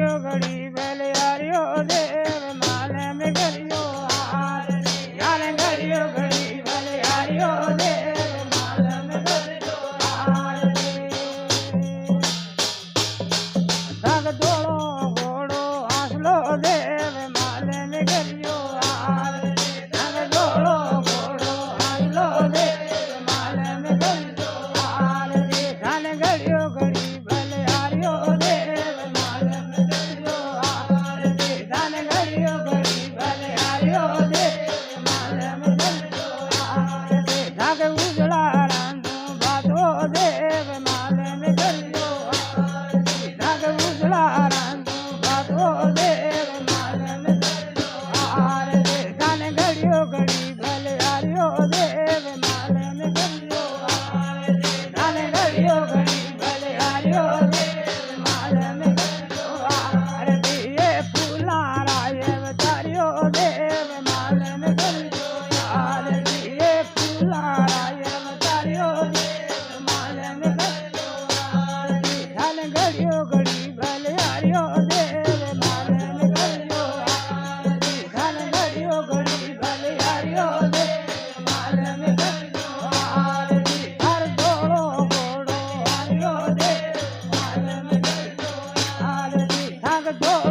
घड़ियो घड़ी बलियारियो देव माल में घड़ियो आरती जाने घड़ियो घड़ी बलियारियो देव माल में घड़ियो आरती धग दौड़ो घोड़ो हंसलो देव माल में घड़ियो आरती धग दौड़ो घोड़ो हंसलो देव माल में घड़ियो आरती जाने घड़ियो घड़ी बलियारियो देव माल में घड़ियो आरती जाने घड़ियो घड़ी बलियारियो देव माल में घड़ियो आरती धग उजड़ा रांधो बातो देव माल में घड़ियो आरती धग उजड़ा रांधो बातो देव माल में घड़ियो आरती जाने घड़ियो घड़ी बलियारियो देव माल में घड़ियो आरती जाने घड़ियो घड़ी बलियारियो देव माल में घड़ियो आरती ये फूला राय अवतारियो देव माल में घड़ियो आरती ये फूला राय अवतारियो देव माल में घड़ियो आरती जाने घड़ियो घड़ी बलियारियो देव माल में घड़ियो आरती जाने घड़ियो घड़ी बलियारियो देव माल में घड़ियो आरती हर दौड़ो घोड़ो हरियो देव माल में घड़ियो आरती थक दौड़ो